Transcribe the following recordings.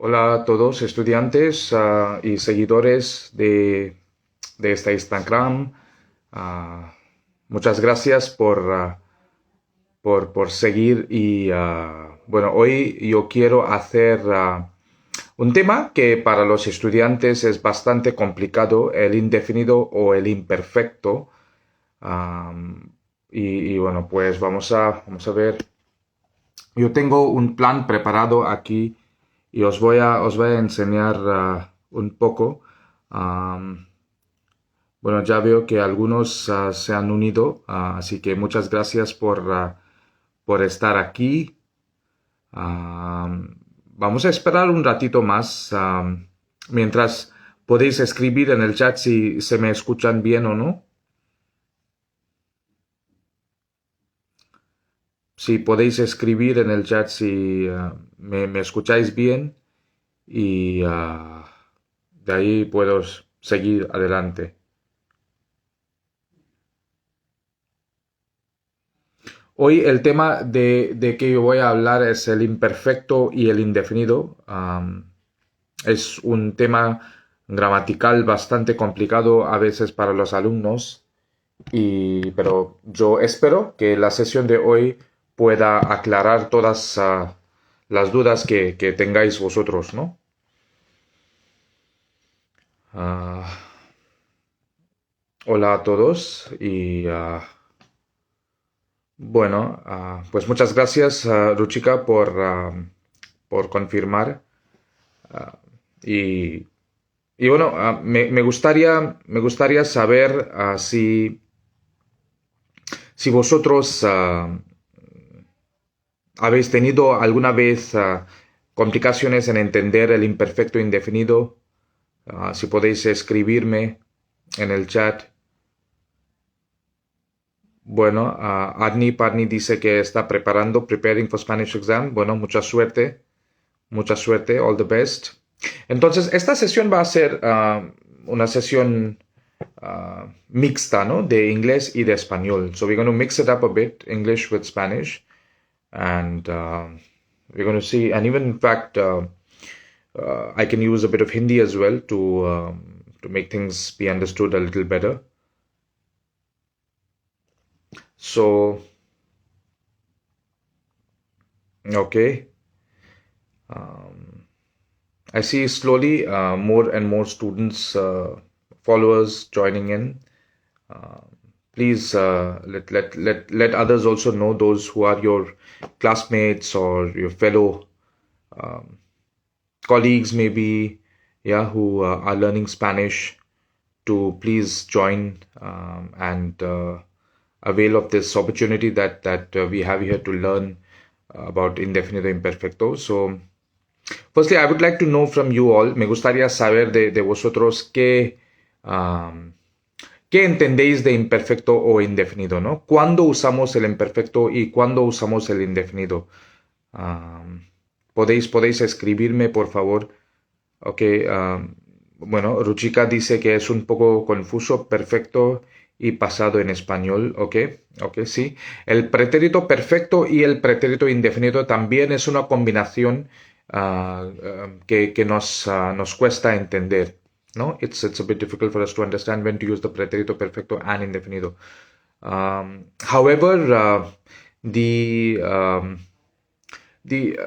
Hola a todos estudiantes y seguidores de esta Instagram. Ah, Muchas gracias por seguir y bueno, hoy yo quiero hacer un tema que para los estudiantes es bastante complicado, el indefinido o el imperfecto. Am, bueno, pues vamos a ver. Yo tengo un plan preparado aquí y os voy a enseñar un poco. Am, bueno, ya veo que algunos se han unido, así que muchas gracias por estar aquí. Vamos a esperar un ratito más, mientras podéis escribir en el chat si se me escuchan bien o no. Si podéis escribir en el chat si me escucháis bien y de ahí puedo seguir adelante. Hoy el tema de que yo voy a hablar es el imperfecto y el indefinido. Es un tema gramatical bastante complicado a veces para los alumnos, pero yo espero que la sesión de hoy pueda aclarar todas las dudas que tengáis vosotros, ¿no? Ah, Hola a todos y bueno, pues muchas gracias, Ruchika, por confirmar. Ah, y, y bueno, me gustaría saber si vosotros habéis tenido alguna vez complicaciones en entender el imperfecto indefinido. Si podéis escribirme en el chat. Bueno, Adni Parni dice que está preparing for Spanish exam. Bueno, mucha suerte, all the best. Entonces, esta sesión va a ser una sesión mixta, ¿no? De inglés y de español. So we're going to mix it up a bit, English with Spanish, and we're going to see, and even in fact, I can use a bit of Hindi as well to make things be understood a little better. So, okay. I see slowly more and more students, followers joining in. Please let others also know, those who are your classmates or your fellow colleagues, maybe, yeah, who are learning Spanish, to please join and avail of this opportunity that we have here to learn about indefinido imperfecto. So, firstly, I would like to know from you all, me gustaría saber de vosotros qué entendéis de imperfecto o indefinido, ¿no? ¿Cuándo usamos el imperfecto y cuándo usamos el indefinido? ¿Podéis escribirme, por favor? Ok, bueno, Ruchika dice que es un poco confuso, perfecto y pasado en español. Ok, sí. El pretérito perfecto y el pretérito indefinido también es una combinación que nos cuesta entender, ¿no? It's a bit difficult for us to understand when to use the pretérito perfecto and indefinido. However, the um, the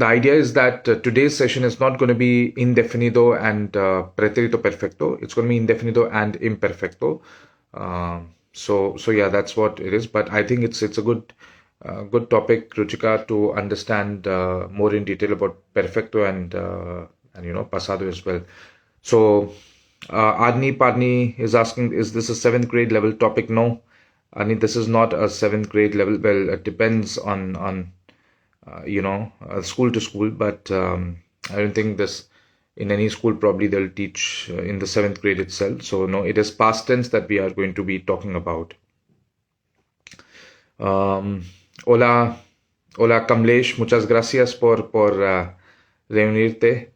idea is that today's session is not going to be indefinido and pretérito perfecto. It's going to be indefinido and imperfecto. So yeah, that's what it is. But I think it's a good topic, Ruchika, to understand more in detail about perfecto and pasado as well. So Adni Padni is asking, is this a seventh grade level topic? No, Adni, this is not a seventh grade level. Well, it depends on school to school, but I don't think this in any school probably they'll teach in the seventh grade itself. So no, it is past tense that we are going to be talking about. Hola, hola Kamlesh, muchas gracias por reunirte.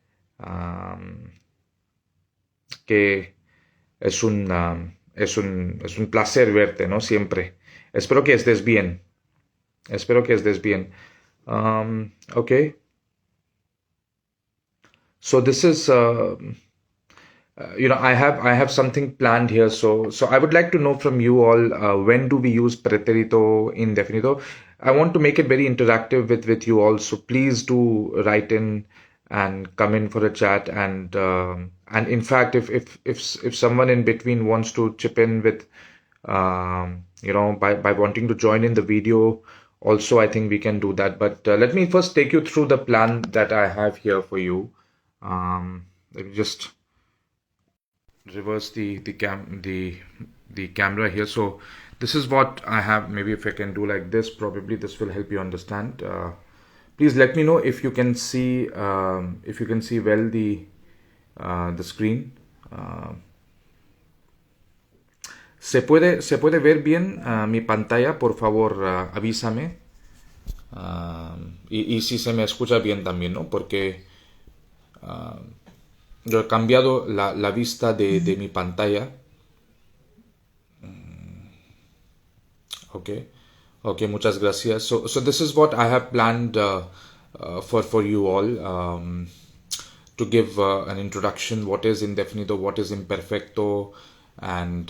Que es un placer verte, ¿no? Siempre. Espero que estés bien. Espero que estés bien. Ok. So this is I have something planned here. So I would like to know from you all, when do we use pretérito indefinido? I want to make it very interactive with you all. So please do write in and come in for a chat. And in fact, if someone in between wants to chip in with by wanting to join in the video, also I think we can do that. But let me first take you through the plan that I have here for you. Let me just reverse the camera here. So this is what I have. Maybe if I can do like this, probably this will help you understand. Please let me know if you can see well the screen. ¿Se puede ver bien mi pantalla? Por favor, avísame. Y si se me escucha bien también, ¿no? Porque yo he cambiado la vista de mi pantalla. Okay. Okay, muchas gracias. So this is what I have planned for you all, to give an introduction. What is indefinido? What is imperfecto? And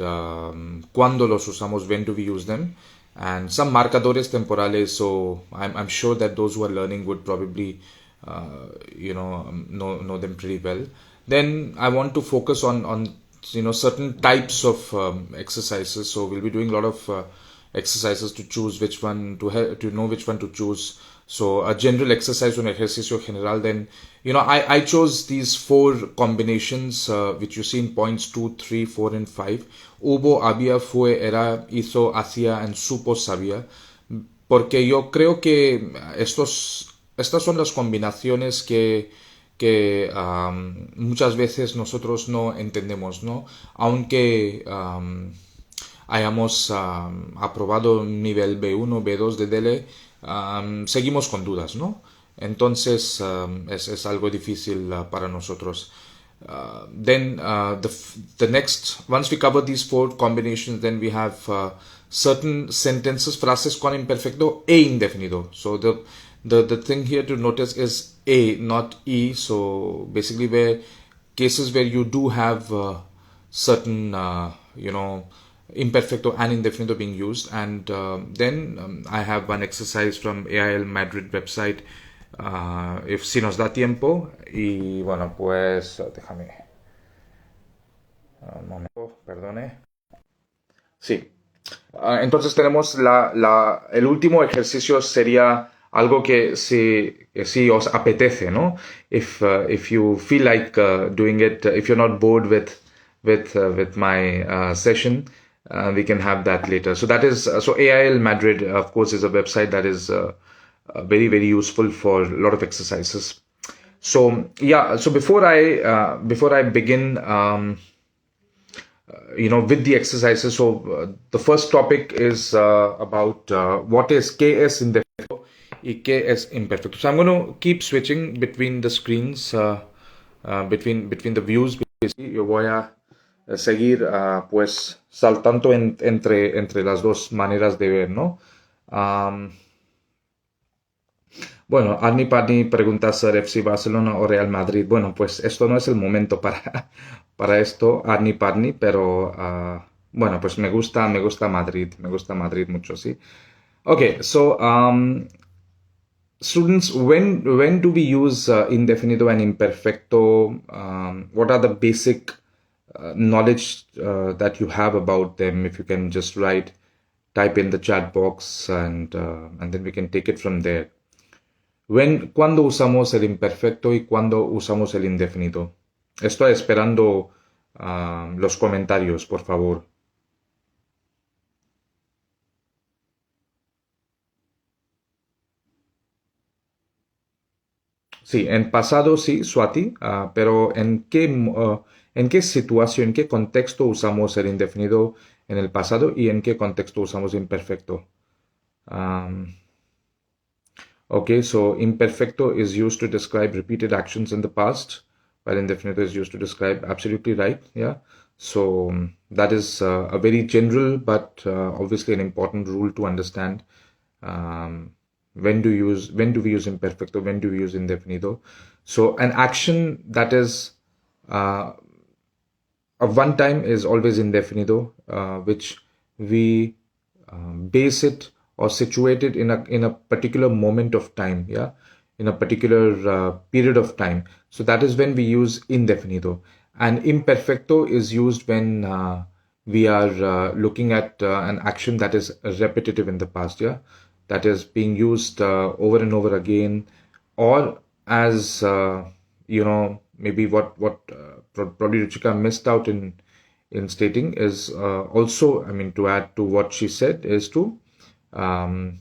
cuándo los usamos? When do we use them? And some marcadores temporales. So I'm sure that those who are learning would probably know them pretty well. Then I want to focus on certain types of exercises. So we'll be doing a lot of exercises to choose which one to know which one to choose. So a general exercise, un ejercicio general. Then I chose these 4 combinations which you see in points 2, 3, 4 and 5. Hubo, había, fue, era, hizo, hacía and supo, sabía. Porque yo creo que estas son las combinaciones que muchas veces nosotros no entendemos, ¿no? Aunque hayamos aprobado nivel B1, B2 de DELE, seguimos con dudas, ¿no? Entonces es algo difícil para nosotros. Then the next, once we cover these 4 combinations, then we have certain sentences, frases con imperfecto e indefinido. So the thing here to notice is A, not E. So basically cases where you do have certain imperfecto and indefinido being used. And then I have one exercise from AIL Madrid website, if si nos da tiempo. Y bueno, pues déjame un momento, perdone. Sí. Entonces tenemos el último ejercicio sería algo que si os apetece, ¿no? If you feel like doing it, if you're not bored with my session, we can have that later. So that is so AIL Madrid, of course, is a website that is very, very useful for a lot of exercises. So yeah, so before I begin with the exercises, so the first topic is about what is ¿qué es indefinido y qué es imperfecto? So I'm going to keep switching between the screens, between the views. Yo voy a seguir pues saltando entre las dos maneras de ver, ¿no? Bueno, Arni Parni pregunta ser FC Barcelona o Real Madrid. Bueno, pues esto no es el momento para esto, Arni Parni, pero bueno, pues me gusta Madrid mucho, sí. Okay, so students, when do we use indefinido and imperfecto? What are the basic knowledge that you have about them? If you can just type in the chat box, and then we can take it from there. ¿Cuándo usamos el imperfecto y cuándo usamos el indefinido? Estoy esperando los comentarios, por favor. Sí, en pasado sí, Swati, pero ¿en qué situación, en qué contexto usamos el indefinido en el pasado y en qué contexto usamos imperfecto? Okay, so imperfecto is used to describe repeated actions in the past, while indefinido is used to describe, absolutely right, yeah. So that is a very general but obviously an important rule to understand. when do we use imperfecto, when do we use indefinido. So an action that is of one time is always indefinido, which we base it or situate it in a particular moment of time, yeah, in a particular period of time. So that is when we use indefinido. And imperfecto is used when we are looking at an action that is repetitive in the past, yeah, that is being used over and over again, or as maybe what probably Ruchika missed out in stating is also, I mean, to add to what she said, is to um,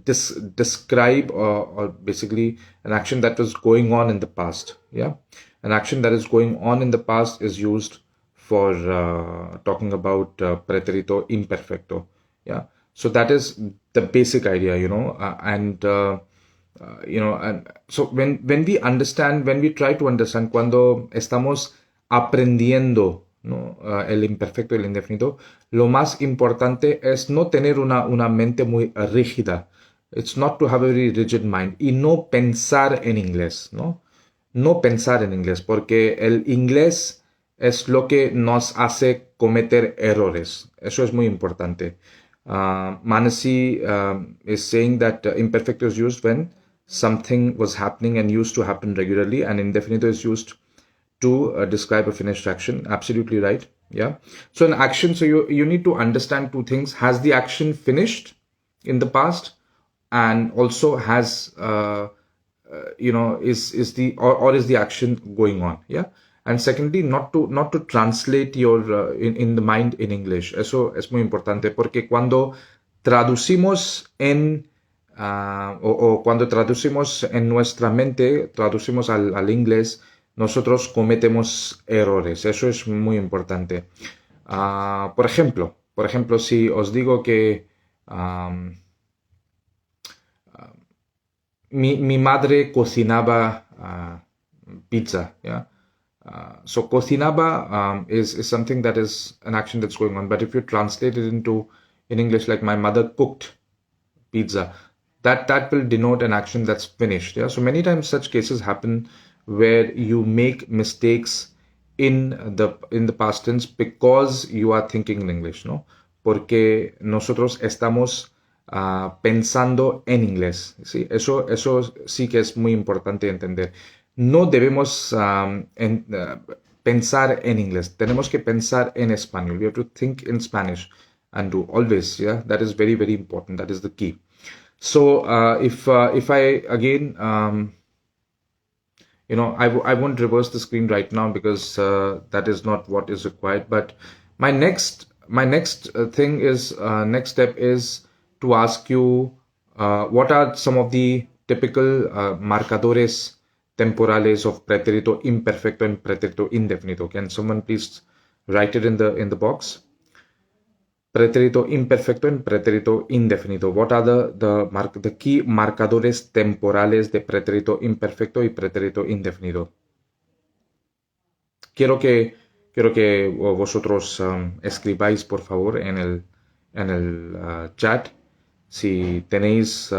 describe or basically an action that was going on in the past. Yeah, an action that is going on in the past is used for talking about preterito imperfecto. Yeah, so that is the basic idea, and so when we understand, when we try to understand, cuando estamos aprendiendo, ¿no? El imperfecto y el indefinido, lo más importante es no tener una mente muy rígida. It's not to have a very rigid mind y no pensar en inglés, ¿no? No pensar en inglés, porque el inglés es lo que nos hace cometer errores. Eso es muy importante. Manasi is saying that imperfecto is used when something was happening and used to happen regularly, and indefinito is used to describe a finished action. Absolutely right. Yeah. So an action, so you need to understand two things. Has the action finished in the past, and also has is the or is the action going on? Yeah. And secondly, not to translate your in the mind in English. Eso es muy importante porque cuando traducimos o cuando traducimos en nuestra mente, traducimos al inglés, nosotros cometemos errores. Eso es muy importante. Por ejemplo, si os digo que mi madre cocinaba pizza, yeah. So cocinaba is something that is an action that's going on. But if you translate it in English, like my mother cooked pizza, that will denote an action that's finished. Yeah. So many times such cases happen where you make mistakes in the past tense because you are thinking in English, ¿no? Porque nosotros estamos pensando en inglés, ¿sí? Eso sí que es muy importante entender. No debemos pensar en inglés. Tenemos que pensar en español. We have to think in Spanish and do always. Yeah, that is very, very important. That is the key. So if I again I won't reverse the screen right now because that is not what is required. But my next thing is next step is to ask you what are some of the typical marcadores temporales of pretérito imperfecto and pretérito indefinido. Can someone please write it in the box? Pretérito imperfecto and pretérito indefinido. What are the key marcadores temporales de pretérito imperfecto y pretérito indefinido? Quiero que vosotros escribáis, por favor, en el chat si tenéis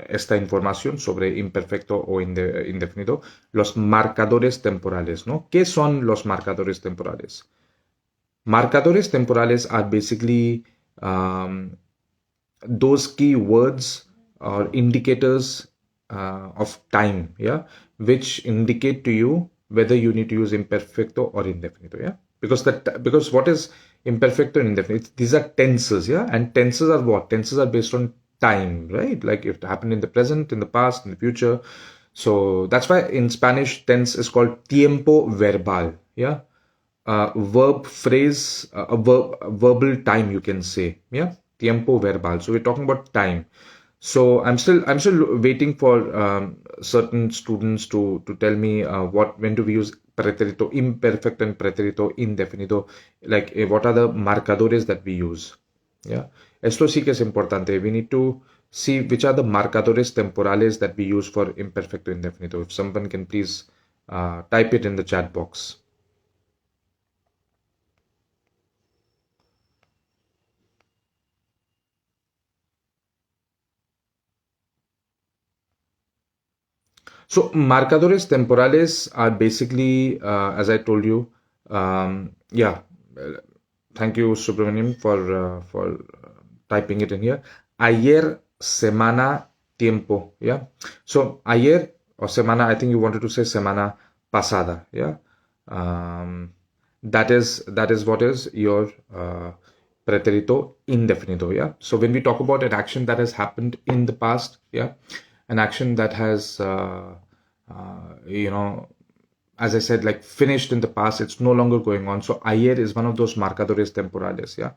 esta información sobre imperfecto o indefinido. Los marcadores temporales, ¿no? ¿Qué son los marcadores temporales? Marcadores temporales are basically those key words or indicators of time, yeah, which indicate to you whether you need to use imperfecto or indefinido, yeah, because what is imperfecto and indefinite? These are tenses, yeah, and tenses are what? Tenses are based on time, right? Like it happened in the present, in the past, in the future. So that's why in Spanish tense is called tiempo verbal, yeah. Verb phrase, verbal time, you can say, yeah, tiempo verbal. So we're talking about time. So I'm still waiting for certain students to tell me when do we use pretérito imperfecto and pretérito indefinido, like what are the marcadores that we use. Yeah, esto sí que es importante. We need to see which are the marcadores temporales that we use for imperfecto indefinido. If someone can please type it in the chat box. So marcadores temporales are basically, as I told you, yeah. Thank you, Subramaniam, for typing it in here. Ayer, semana, tiempo. Yeah. So ayer or semana, I think you wanted to say semana pasada. Yeah. That is what is your pretérito indefinido. Yeah. So when we talk about an action that has happened in the past, yeah, an action that has you know, as I said, like finished in the past, it's no longer going on. So ayer is one of those marcadores temporales, yeah.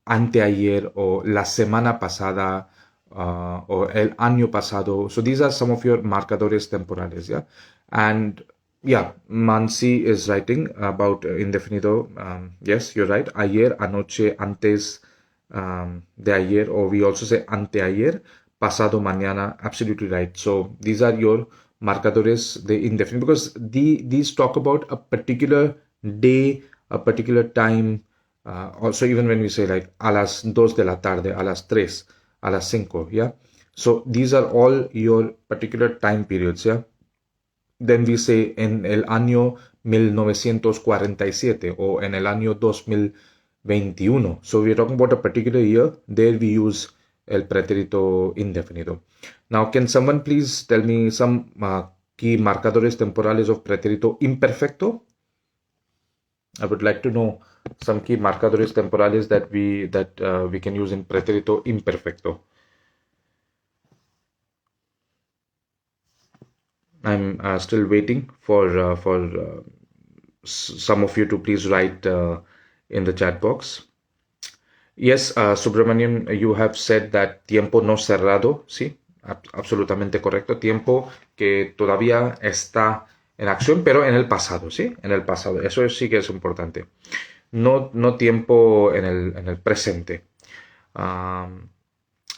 Anteayer or la semana pasada or el año pasado. So these are some of your marcadores temporales, yeah. And yeah, Mansi is writing about indefinido. Yes, you're right. Ayer, anoche, antes de ayer, or we also say anteayer, pasado mañana. Absolutely right. So these are your marcadores de indefinite, because these talk about a particular day, a particular time. Also, even when we say like a las 2 de la tarde, a las 3, a las 5, yeah. So these are all your particular time periods, yeah. Then we say en el año 1947 o en el año 2021. So we're talking about a particular year. There we use el pretérito indefinido. Now, can someone please tell me some key marcadores temporales of pretérito imperfecto? I would like to know some key marcadores temporales that we can use in pretérito imperfecto. I'm still waiting for some of you to please write in the chat box. Yes, Subramanian, you have said that tiempo no cerrado, sí, absolutamente correcto. Tiempo que todavía está en acción, pero en el pasado, ¿sí? En el pasado, eso sí que es importante. No, no tiempo en el presente.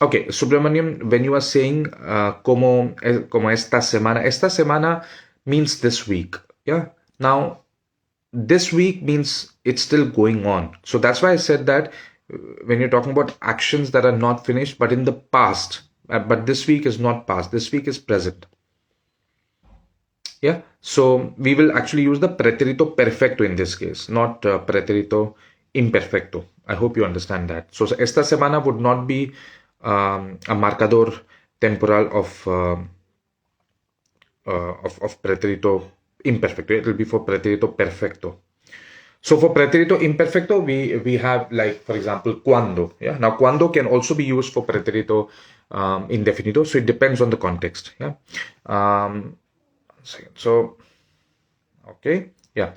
Okay, Subramaniam, when you are saying como esta semana means this week, yeah? Now, this week means it's still going on. So that's why I said that when you're talking about actions that are not finished, but in the past, but this week is not past, this week is present. Yeah, so we will actually use the pretérito perfecto in this case, not pretérito imperfecto. I hope you understand that. So esta semana would not be a marcador temporal of pretérito imperfecto. It will be for pretérito perfecto. So for pretérito imperfecto, we have, like, for example, cuando. Yeah. Now cuando can also be used for pretérito indefinido. So it depends on the context. Yeah. Second. So okay. Yeah.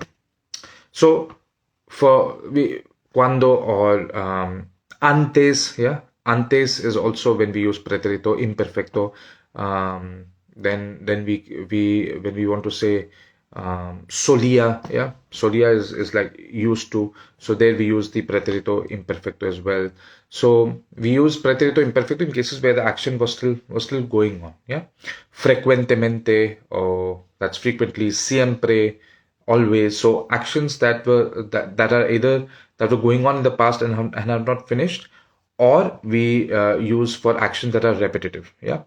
So for cuando or antes. Yeah. Antes is also when we use pretérito imperfecto. Then when we want to say solía, yeah, solía is like used to. So there we use the pretérito imperfecto as well. So we use pretérito imperfecto in cases where the action was still going on. Yeah, frecuentemente, or that's frequently, siempre, always. So actions that are either that were going on in the past and have not finished, or we use for actions that are repetitive. Yeah.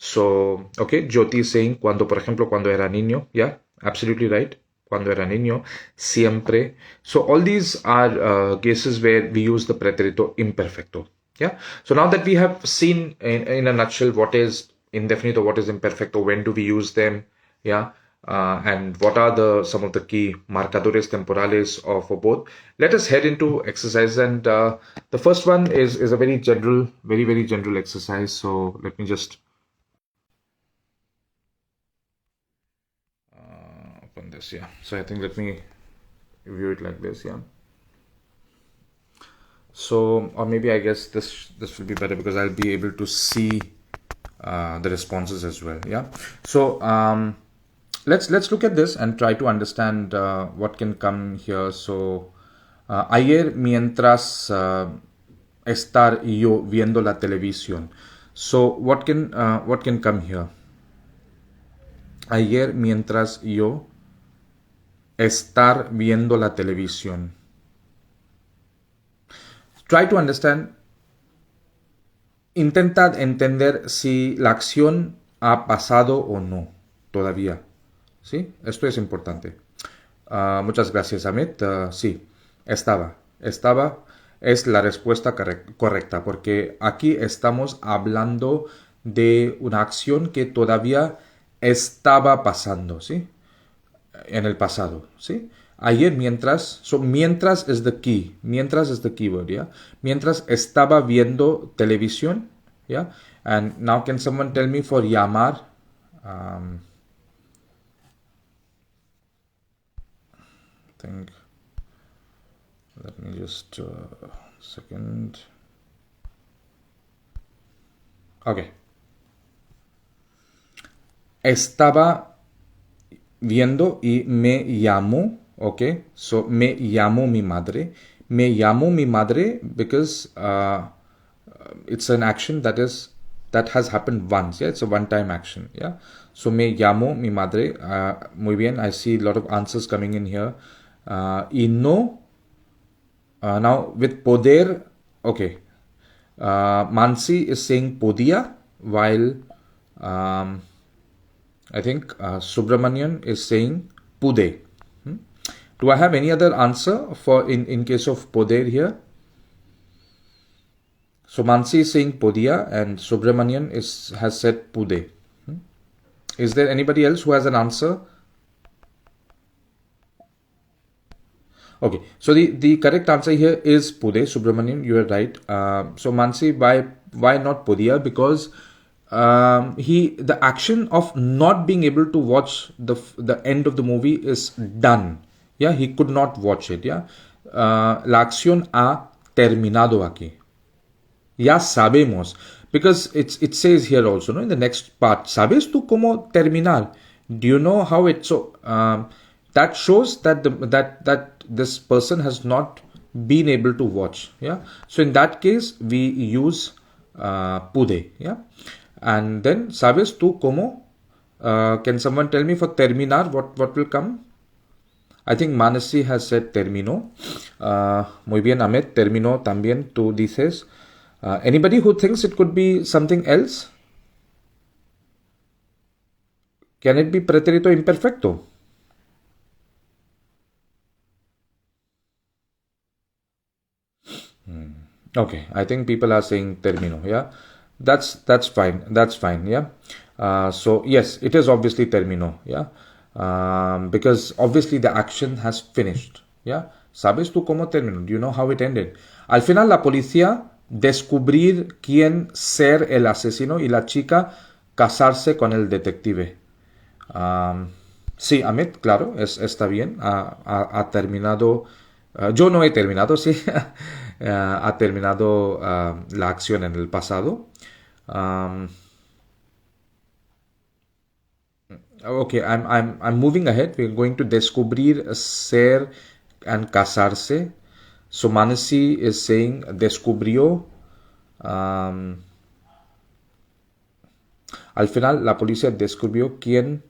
So, okay, Jyoti is saying cuando, por ejemplo, cuando era niño. Yeah, absolutely right. Cuando era niño, siempre. So all these are cases where we use the pretérito imperfecto. Yeah. So now that we have seen in a nutshell what is indefinido, what is imperfecto, when do we use them, yeah, and what are some of the key marcadores temporales for both. Let us head into exercise, and the first one is a very general exercise. So let me just open this. Yeah. So I think let me view it like this. Yeah. So, or maybe I guess this will be better because I'll be able to see the responses as well. Yeah. So let's look at this and try to understand what can come here. So ayer mientras estar yo viendo la televisión. So what can come here? Ayer mientras yo estar viendo la televisión. Try to understand. Intentad entender si la acción ha pasado o no. todavía. ¿Sí? Esto es importante. Muchas gracias, Amit. Sí, estaba. Estaba es la respuesta correcta, porque aquí estamos hablando de una acción que todavía estaba pasando, ¿sí? En el pasado, ¿sí? Ayer mientras es the key, mientras es the keyword, ¿ya? Mientras estaba viendo televisión, ¿ya? And now can someone tell me for llamar? Um, think, let me just, second. Okay. Estaba viendo y me llamo, okay, so me llamo mi madre. Me llamo mi madre because it's an action that has happened once, yeah, it's a one time action, yeah. So me llamo mi madre. Muy bien, I see a lot of answers coming in here. Y no, now with poder, okay, Mansi is saying podía, while um, I think Subramanian is saying pude. Do I have any other answer for in case of poder here? So Mansi is saying podia and Subramanian has said pude. Is there anybody else who has an answer? Okay, so the correct answer here is pude. Subramanian, you are right. So Mansi, why not podia? Because the action of not being able to watch the end of the movie is done. Yeah, he could not watch it. Yeah, la acción ha terminado aquí. Ya sabemos, because it says here also, no, in the next part, ¿sabes tú cómo terminar? Do you know how it so that shows that that this person has not been able to watch, yeah. So in that case we use pude, yeah. And then ¿sabes tú cómo? Can someone tell me for terminar what will come? I think Manasi has said terminó. Muy bien, Ahmed, terminó también, tú dices. Anybody who thinks it could be something else? Can it be pretérito imperfecto? Okay, I think people are saying termino. Yeah, that's fine. That's fine. Yeah. So yes, it is obviously termino. Yeah, because obviously the action has finished. Yeah. ¿Sabes tú cómo terminó? Do you know how it ended? Al final la policía descubrir quién ser el asesino y la chica casarse con el detective. Sí, Amit, claro, está bien. Ha terminado. Yo no he terminado, sí. Ha terminado la acción en el pasado. Okay, I'm moving ahead. We're going to descubrir, ser, and casarse. So Manasi is saying descubrió. Al final, la policía descubrió quién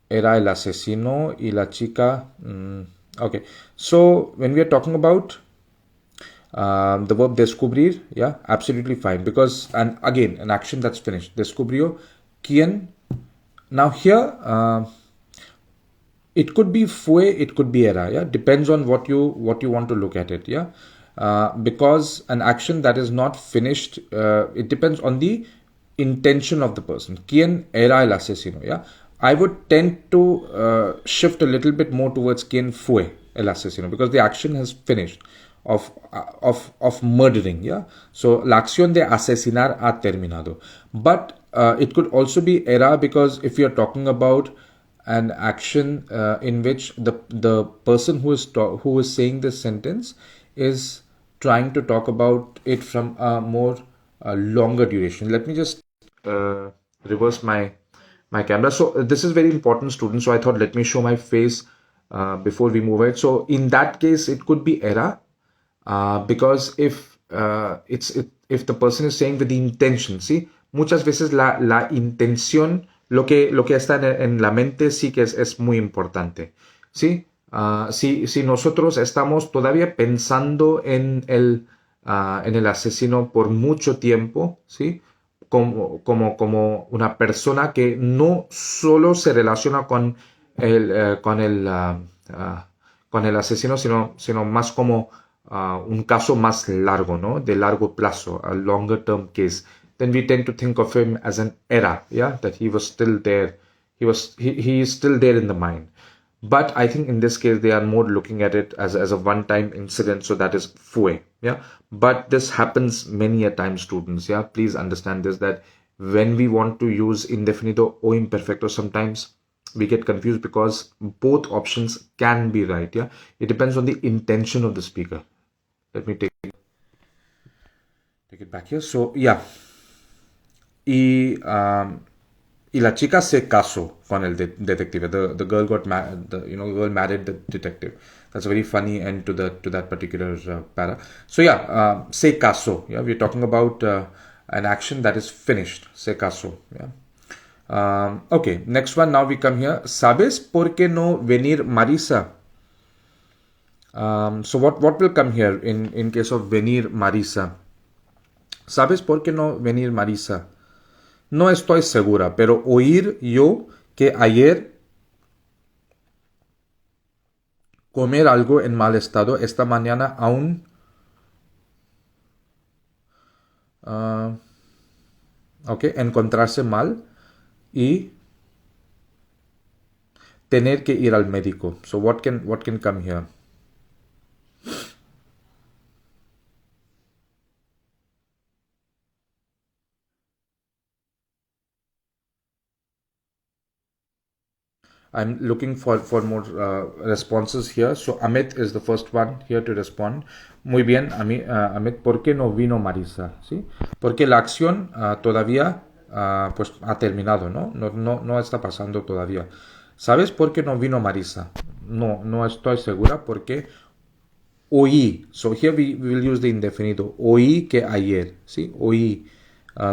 era el asesino y la chica. Okay, so when we are talking about the verb descubrir, yeah, absolutely fine, because and again an action that's finished. Descubrió quién. Now here it could be fue, it could be era, yeah, depends on what you want to look at it, yeah. Because an action that is not finished, it depends on the intention of the person. Quién era el asesino, yeah. I would tend to shift a little bit more towards quién fue el asesino, because the action has finished of murdering, yeah. So la acción de asesinar ha terminado. But it could also be era, because if you're talking about an action in which the person who is saying this sentence is trying to talk about it from a more longer duration. Let me just reverse my camera. So this is very important, students. So I thought let me show my face before we move ahead. So in that case, it could be era, because if if the person is saying with the intention, see, muchas veces la intención, lo que está en la mente, sí que es muy importante, sí. Si nosotros estamos todavía pensando en el asesino por mucho tiempo, sí, como una persona que no solo se relaciona con el asesino, sino más como un caso más largo, ¿no? De largo plazo, a longer term case. Then we tend to think of him as an era, yeah, that he was still there. He is still there in the mind. But I think in this case, they are more looking at it as a one-time incident. So that is fue. Yeah. But this happens many a time, students. Yeah. Please understand this, that when we want to use indefinido o imperfecto, sometimes we get confused because both options can be right. Yeah. It depends on the intention of the speaker. Let me take it back here. So, yeah. Y la chica se casó con el detective. The girl got married. Girl married the detective. That's a very funny end to that particular para. So yeah, se casó. Yeah, we're talking about an action that is finished. Se casó. Yeah. Okay. Next one. Now we come here. ¿Sabes por qué no venir Marisa? So what will come here in case of venir Marisa? ¿Sabes por qué no venir Marisa? No estoy segura, pero oír yo que ayer comer algo en mal estado, esta mañana aún encontrarse mal y tener que ir al médico. So what can come here? I'm looking for more responses here. So Amit is the first one here to respond. Muy bien, Amit, ¿por qué no vino Marisa? ¿Sí? Porque la acción todavía pues ha terminado, ¿no? No está pasando todavía. ¿Sabes por qué no vino Marisa? No estoy segura porque oí. So here we will use the indefinido. Oí que ayer. ¿Sí? Oí.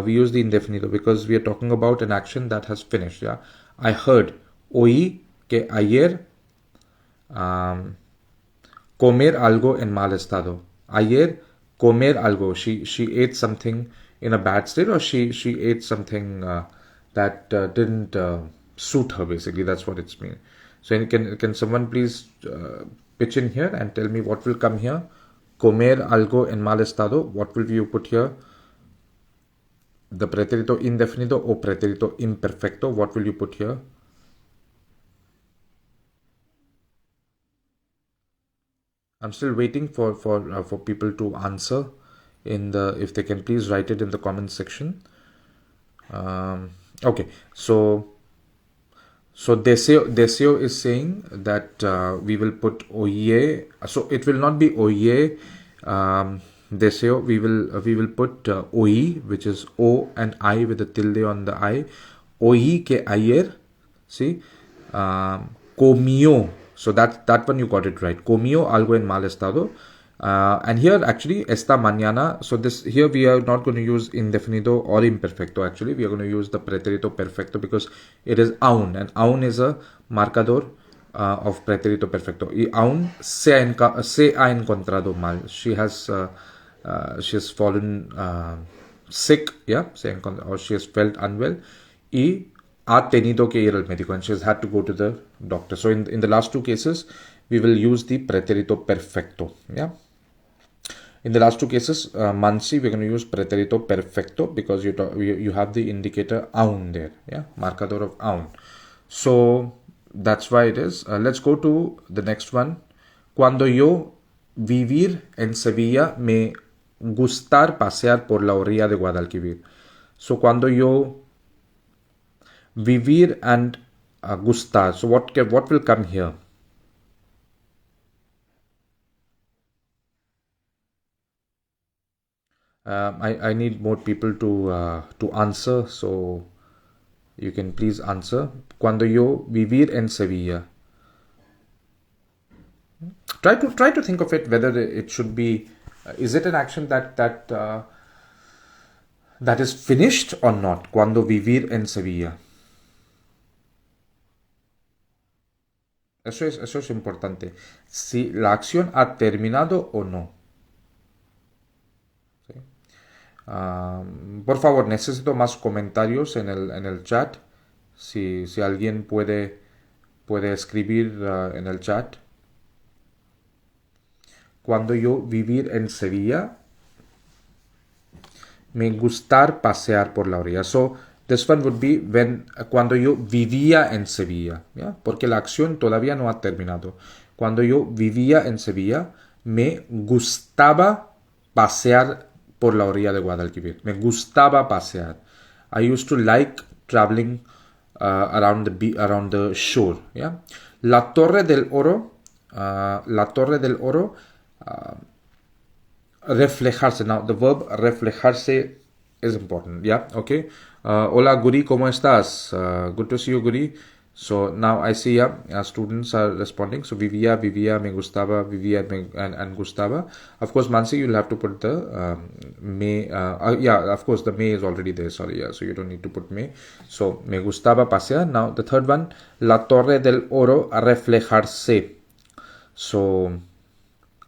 We use the indefinido because we are talking about an action that has finished. Yeah? I heard. Oí que ayer comer algo en mal estado. Ayer comer algo. She ate something in a bad state, or she ate something that didn't suit her. Basically, that's what it's mean. So can someone please pitch in here and tell me what will come here? Comer algo en mal estado. What will you put here? The pretérito indefinido o pretérito imperfecto. What will you put here? I'm still waiting for people to answer if they can please write it in the comment section. Okay, so Deseo is saying that we will put oye. So it will not be oye. Deseo, we will put oi, which is o and I with a tilde on the I. Oí que ayer, see, comió. So that one you got it right. Comió algo en mal estado. And here actually esta mañana. So this here we are not going to use indefinido or imperfecto. Actually, we are going to use the pretérito perfecto because it is aún, and aún is a marcador of pretérito perfecto. Y aún se ha encontrado mal. She has fallen sick, yeah, or she has felt unwell. Y ha tenido que ir al médico, and she has had to go to the doctor. So in the last two cases, we will use the pretérito perfecto, yeah. In the last two cases, Mansi, we're going to use pretérito perfecto because you have the indicator aún there, yeah, marcador of aún. So that's why it is. Let's go to the next one. Cuando yo vivir en Sevilla, me gustar pasear por la orilla de Guadalquivir. So cuando yo vivir and gustar. So what will come here? I need more people to answer, so you can please answer. Cuando yo vivir en Sevilla. Try to think of it whether it should be. Is it an action that is finished or not? Cuando vivir en Sevilla. Eso es importante. Si la acción ha terminado o no. ¿Sí? Por favor, necesito más comentarios en el chat. Si alguien puede escribir en el chat. Cuando yo vivir en Sevilla, me gustar pasear por la orilla. So, this one would be cuando yo vivía en Sevilla, ¿ya? Porque la acción todavía no ha terminado. Cuando yo vivía en Sevilla, me gustaba pasear por la orilla de Guadalquivir. Me gustaba pasear. I used to like traveling around the shore, ¿ya? La Torre del Oro, reflejarse. Now, the verb reflejarse is important. Yeah, okay. Hola, Guri, ¿cómo estás? Good to see you, Guri. So now I see, yeah, students are responding. So vivía, me gustaba, vivía, and gustaba. Of course, Mansi, you'll have to put the me. Yeah, of course, the me is already there. Sorry, yeah. So you don't need to put me. So me gustaba pasear. Now the third one, la Torre del Oro reflejarse. So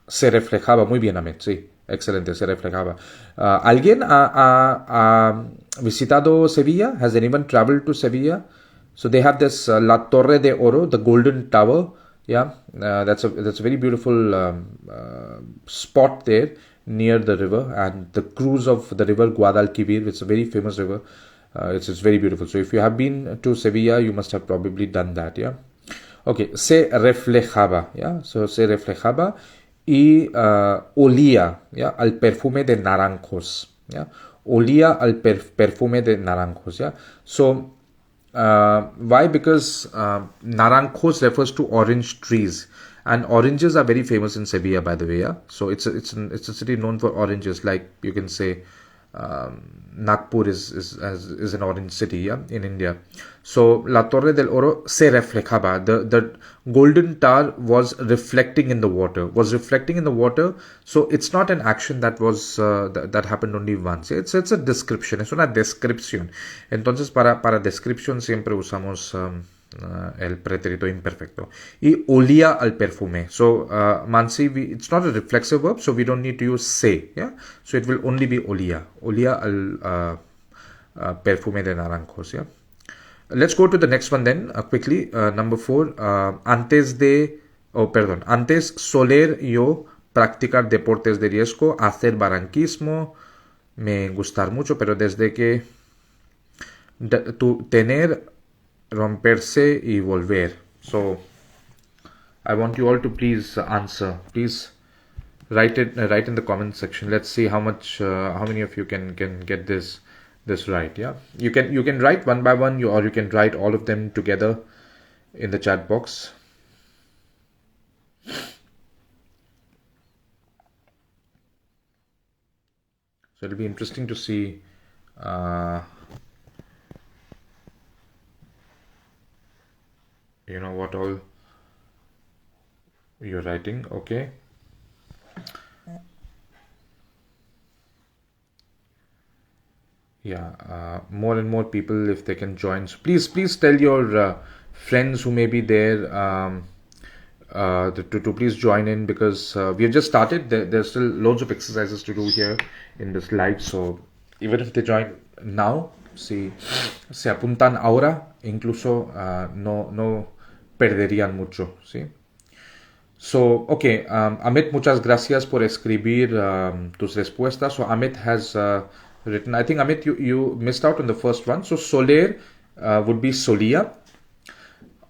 se reflejaba muy bien, Amit, sí. Excelente, se reflejaba. ¿Alguien ha visitado Sevilla? Has anyone traveled to Sevilla? So they have this La Torre de Oro, the Golden Tower. Yeah, that's a very beautiful spot there near the river, and the cruise of the river Guadalquivir, which is a very famous river. It's very beautiful. So if you have been to Sevilla, you must have probably done that. Yeah. Okay, se reflejaba. Yeah. So se reflejaba. Y olía, ¿ya? Al perfume de naranjos, ¿ya? Olía al perfume de naranjos, ¿ya? So, why? Because naranjos refers to orange trees, and oranges are very famous in Sevilla, by the way, yeah? So it's a city known for oranges, like you can say Nagpur is an orange city, yeah, in India. So La Torre del Oro se reflejaba. The golden tower was reflecting in the water. So it's not an action that was that happened only once. It's a description. Es una descripción. Entonces para descripción siempre usamos el pretérito imperfecto. Y olía al perfume. So, Mansi, it's not a reflexive verb, so we don't need to use se. Yeah? So it will only be olía. Olía al perfume de naranjos. Yeah? Let's go to the next one then, quickly. Number 4. Antes soler yo practicar deportes de riesgo, hacer barranquismo, me gustar mucho, pero desde que tener, romperse y volver. So I want you all to please answer. Please write in the comment section. Let's see how many of you can get this right. Yeah, you can write one by one, or you can write all of them together in the chat box. So it'll be interesting to see what all you're writing. Okay. Yeah, more and more people, if they can join. So please tell your friends who may be there to please join in, because we have just started. There's still loads of exercises to do here in this live. So even if they join now, si se apuntan ahora, incluso no perderían mucho, ¿sí? So, okay, Amit, muchas gracias por escribir tus respuestas. So Amit has written, I think, Amit, you missed out on the first one. So soler would be solía.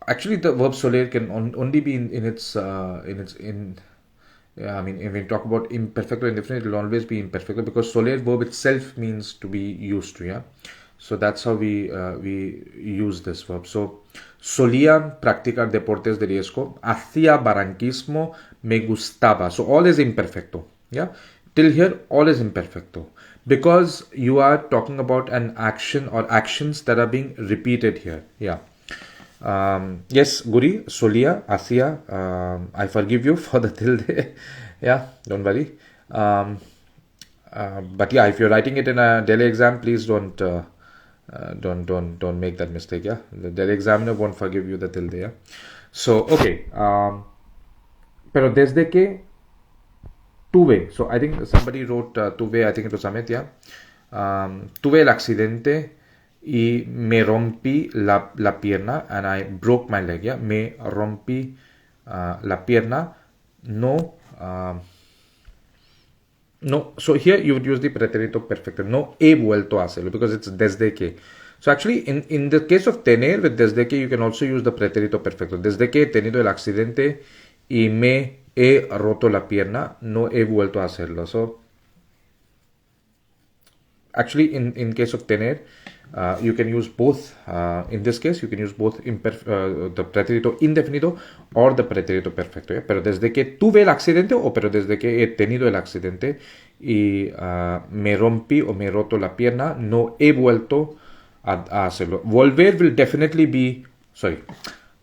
Actually, the verb soler can only be in if we talk about imperfecto and indefinite, it will always be imperfecto, because soler verb itself means to be used to, yeah. So that's how we use this verb. So solía practicar deportes de riesgo, hacía barranquismo, me gustaba. So all is imperfecto, yeah. Till here, all is imperfecto, because you are talking about an action or actions that are being repeated here, yeah. Yes, Guri, solía, hacía. I forgive you for the tilde. Yeah, don't worry. But yeah, if you're writing it in a Delhi exam, please don't make that mistake. Yeah, the Delhi examiner won't forgive you the tilde. Yeah. So okay. Pero desde que tuve. So I think somebody wrote tuve. I think it was Amit. Yeah. tuve el accidente y me rompí la pierna, and I broke my leg, yeah. Me rompí la pierna, no. No, so here you would use the pretérito perfecto. No he vuelto a hacerlo because it's desde que. So actually, in the case of tener with desde que, you can also use the pretérito perfecto. Desde que he tenido el accidente y me he roto la pierna, no he vuelto a hacerlo. So actually, in case of tener, you can use both. In this case, you can use both the pretérito indefinido or the pretérito perfecto. ¿Yeah? Pero desde que tuve el accidente o pero desde que he tenido el accidente y me rompí o me he roto la pierna, no he vuelto a hacerlo. Volver will definitely be,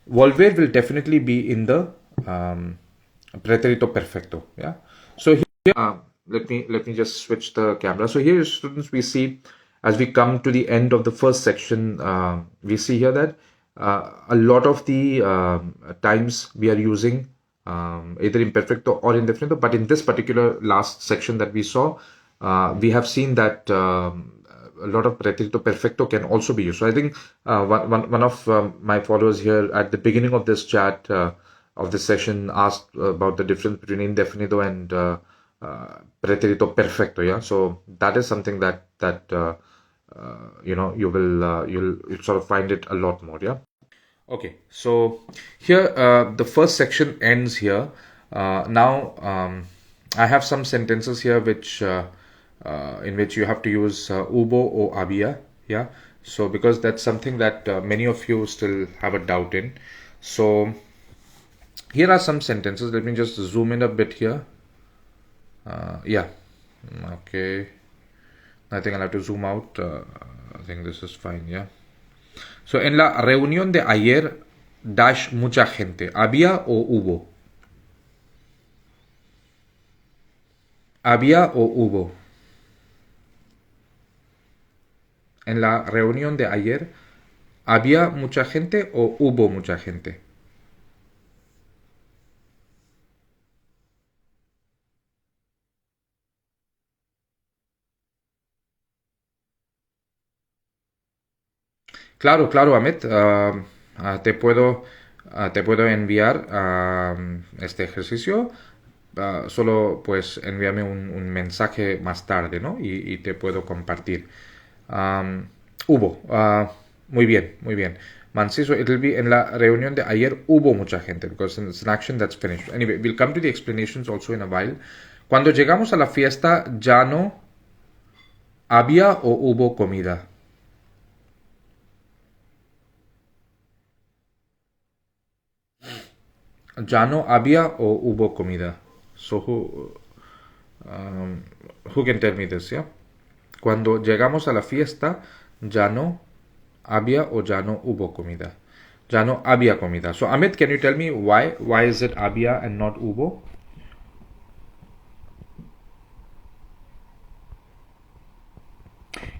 volver will definitely be in the pretérito perfecto. Yeah. So here, let me just switch the camera. So here, students, we see as we come to the end of the first section, we see here that a lot of the times we are using either imperfecto or indefinido, but in this particular last section that we saw, we have seen that a lot of pretérito perfecto can also be used. So I think one of my followers here at the beginning of this chat of this session asked about the difference between indefinido and pretérito perfecto. Yeah, so that is something that you'll sort of find it a lot more. Yeah. Okay, so here the first section ends here. Now I have some sentences here which in which you have to use hubo or había. Yeah, so because that's something that many of you still have a doubt in. So here are some sentences. Let me just zoom in a bit here. Yeah, okay. I think I'll have to zoom out. I think this is fine, yeah. So, en la reunión de ayer, dash mucha gente. ¿Había o hubo? ¿Había o hubo? En la reunión de ayer, ¿había mucha gente o hubo mucha gente? Claro, claro, Ahmed. Te puedo enviar este ejercicio. Solo pues envíame un mensaje más tarde, ¿no? Y te puedo compartir. Hubo. Muy bien, muy bien. Manciso, it'll be en la reunión de ayer hubo mucha gente because it's an action that's finished. Anyway, we'll come to the explanations also in a while. Cuando llegamos a la fiesta ya no había o hubo comida. Ya no había o hubo comida. So who can tell me this, yeah? Cuando llegamos a la fiesta, ya no había o ya no hubo comida. Ya no había comida. So Amit, can you tell me why? Why is it había and not hubo?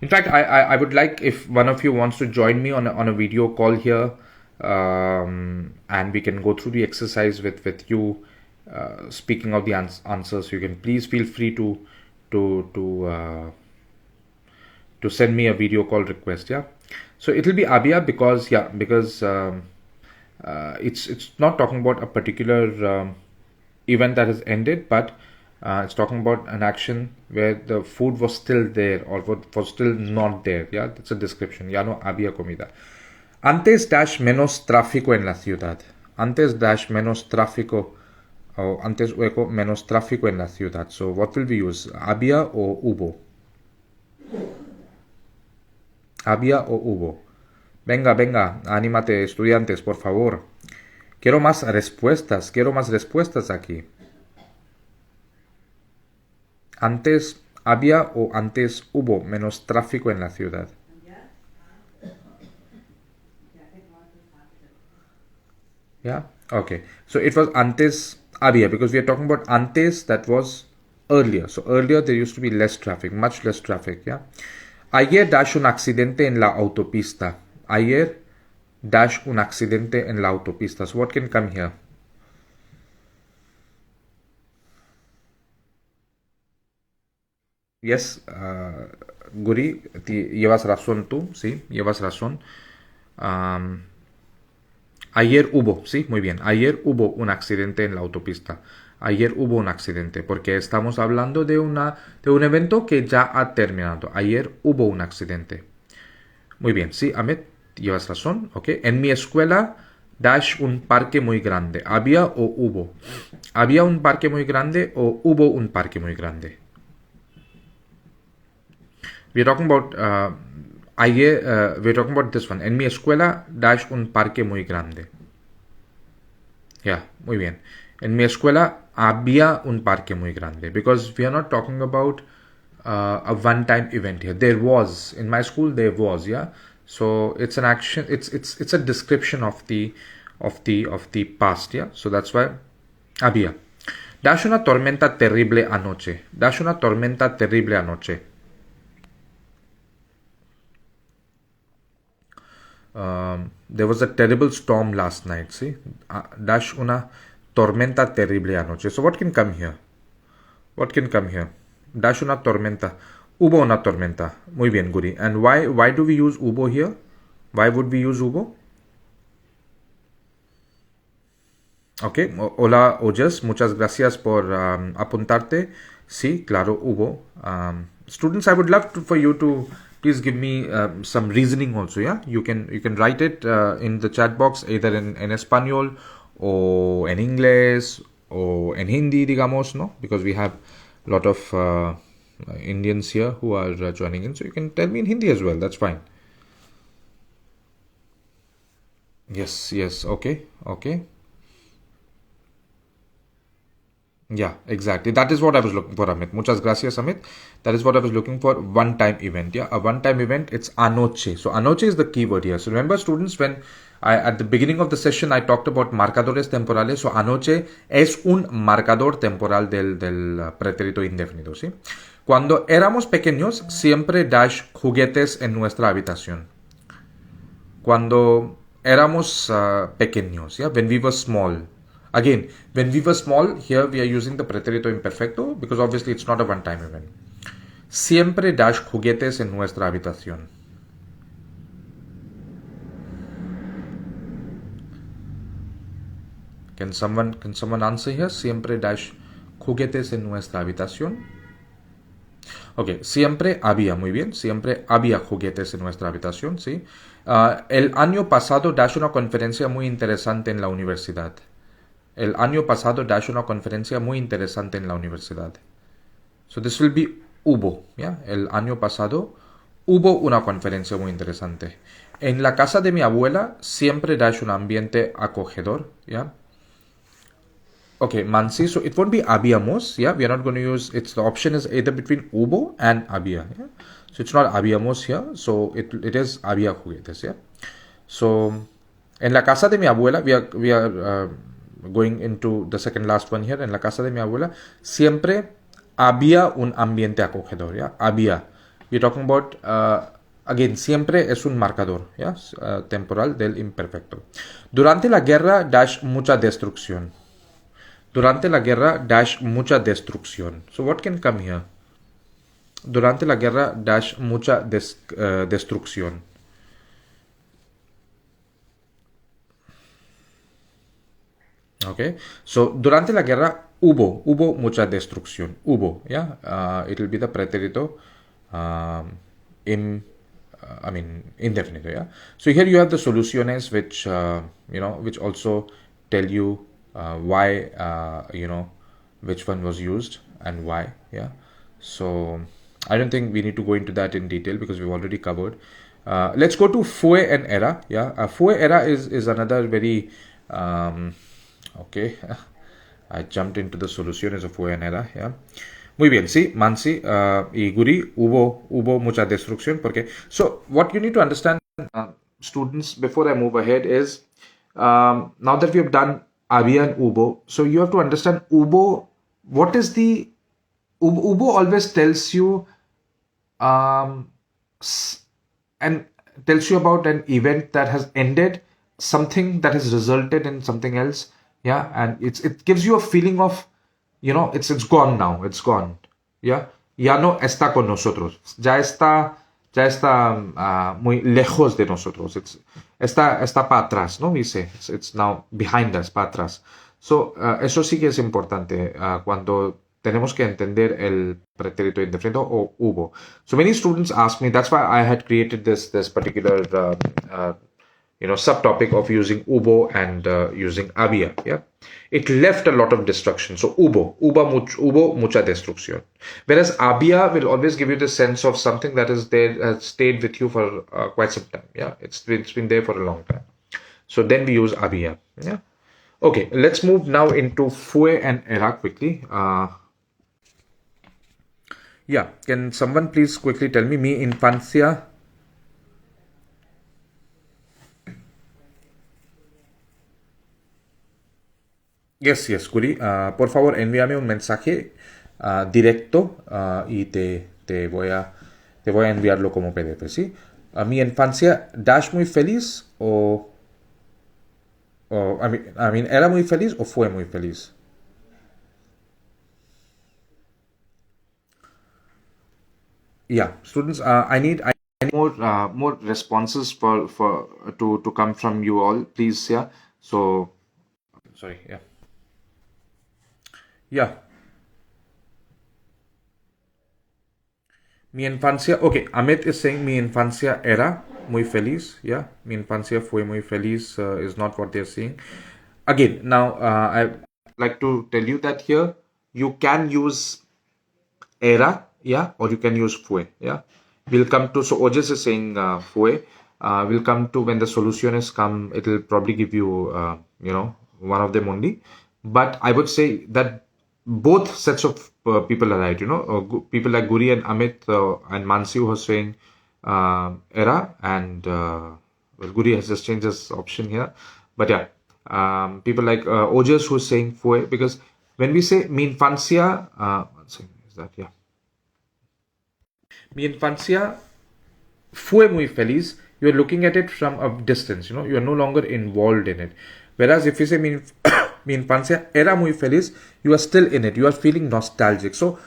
In fact, I would like if one of you wants to join me on a video call here, and we can go through the exercise with you speaking out the answers. You can please feel free to send me a video call request. Yeah, so it'll be abia because it's not talking about a particular event that has ended, but it's talking about an action where the food was still there or was still not there. Yeah, that's a description. Ya no había comida. Antes dash menos tráfico en la ciudad. Antes dash menos tráfico o antes hueco menos tráfico en la ciudad. So what will we use? Había o hubo? Había o hubo. Venga, venga, anímate, estudiantes, por favor. Quiero más respuestas aquí. Antes había o antes hubo menos tráfico en la ciudad. Yeah, okay. So it was antes había because we are talking about antes, that was earlier. So earlier there used to be less traffic, much less traffic. Yeah. Ayer dash un accidente en la autopista. Ayer dash un accidente en la autopista. So what can come here? Yes, Guri, llevas razón tú, sí, llevas razón. Am, Ayer hubo, sí, muy bien. Ayer hubo un accidente en la autopista. Ayer hubo un accidente, porque estamos hablando de un evento que ya ha terminado. Ayer hubo un accidente. Muy bien, sí, Ahmed, llevas razón, ok. En mi escuela, dash un parque muy grande. ¿Había o hubo? ¿Había un parque muy grande o hubo un parque muy grande? We're talking about we're talking about this one. En mi escuela, dash un parque muy grande. Yeah, muy bien. En mi escuela había un parque muy grande, because we are not talking about a one-time event here. There was in my school. There was, yeah. So it's an action. It's a description of the past, yeah. So that's why había. Dash una tormenta terrible anoche. Dash una tormenta terrible anoche. There was a terrible storm last night. See, dash una tormenta terrible anoche. So what can come here? What can come here? Dash una tormenta. Hubo una tormenta. Muy bien, Guri. And why do we use hubo here? Why would we use hubo? Ok. Hola, Ojas. Muchas gracias por apuntarte. Sí, claro, hubo. Students, I would love for you to please give me some reasoning also. Yeah, you can write it in the chat box, either en español or en inglés or en Hindi, digamos, no? Because we have a lot of Indians here who are joining in, so you can tell me in Hindi as well. That's fine. Yes. Okay. Yeah, exactly. That is what I was looking for, Amit. Muchas gracias, Amit. That is what I was looking for. One-time event. Yeah, a one-time event. It's anoche. So anoche is the keyword here. So remember, students, when at the beginning of the session I talked about marcadores temporales. So anoche es un marcador temporal del pretérito indefinido. ¿Sí? Cuando éramos pequeños, siempre dash juguetes en nuestra habitación. Cuando éramos pequeños, yeah, when we were small. Again, when we were small, here we are using the pretérito imperfecto, because obviously it's not a one-time event. Siempre dash juguetes en nuestra habitación. Can someone answer here? Siempre dash juguetes en nuestra habitación. Ok, siempre había, muy bien, siempre había juguetes en nuestra habitación, ¿sí? El año pasado dash una conferencia muy interesante en la universidad. El año pasado dash una conferencia muy interesante en la universidad. So this will be hubo, ¿ya? El año pasado hubo una conferencia muy interesante. En la casa de mi abuela siempre dash un ambiente acogedor, ¿ya? Okay, Mansi, so it won't be habíamos, yeah? We are not going to use, the option is either between hubo and había, yeah? So it's not habíamos here, so it is había juguetes, yeah? So, en la casa de mi abuela, we are going into the second last one here. En la casa de mi abuela siempre había un ambiente acogedor, ¿ya? Había. We're talking about, again, siempre es un marcador, ¿ya? Temporal del imperfecto. Durante la guerra, dash mucha destrucción. Durante la guerra, dash mucha destrucción. So what can come here? Durante la guerra, dash mucha destrucción. Okay, so durante la guerra hubo mucha destrucción. Hubo, yeah. It will be the pretérito indefinido, yeah. So here you have the soluciones, which which also tell you why which one was used and why, yeah. So I don't think we need to go into that in detail because we've already covered. Let's go to fue and era, yeah. Fue era is another very okay. I jumped into the soluciones of fue and era, yeah. Muy bien, sí, Mansi y Guri, hubo mucha destrucción. Porque, so, what you need to understand, students, before I move ahead is, now that we have done había and hubo, so you have to understand hubo, what is the, hubo always tells you, and tells you about an event that has ended, something that has resulted in something else, yeah, and it gives you a feeling of, it's gone now, it's gone, yeah. ya no está con nosotros, ya está muy lejos de nosotros. Está para atrás, ¿no? Dice, it's now behind us, para atrás. So, eso sí que es importante cuando tenemos que entender el pretérito indefinido o hubo. So many students ask me, that's why I had created this particular subtopic of using hubo and using había. Yeah, it left a lot of destruction. So hubo mucha destrucción. Whereas había will always give you the sense of something that is there, has stayed with you for quite some time. Yeah, it's been there for a long time. So then we use había. Yeah. Okay, let's move now into fue and era quickly. Yeah, can someone please quickly tell me mi infancia? Yes, yes, Curi. Por favor, envíame un mensaje directo y te voy a enviarlo como PDF, ¿sí? A mi infancia, dash muy feliz ¿era muy feliz o fue muy feliz? Yeah, students, I need more responses to come from you all, please. Yeah. So, sorry. Yeah. Yeah. Mi infancia, okay, Amit is saying mi infancia era muy feliz. Yeah, mi infancia fue muy feliz is not what they're saying. Again, now I like to tell you that here you can use era, yeah, or you can use fue, yeah. We'll come to, so Ojes is saying fue. We'll come to when the solutions come, it'll probably give you, one of them only. But I would say that both sets of people are right, people like Guri and Amit and Mansi who are saying era, and well, Guri has just changed his option here. But yeah, people like Ojas who is saying fue, because when we say mi infancia, one second, is that, yeah. Mi infancia fue muy feliz. You're looking at it from a distance, you're no longer involved in it. Whereas if you say mi infancia era muy feliz, you are still in it, you are feeling nostalgic. So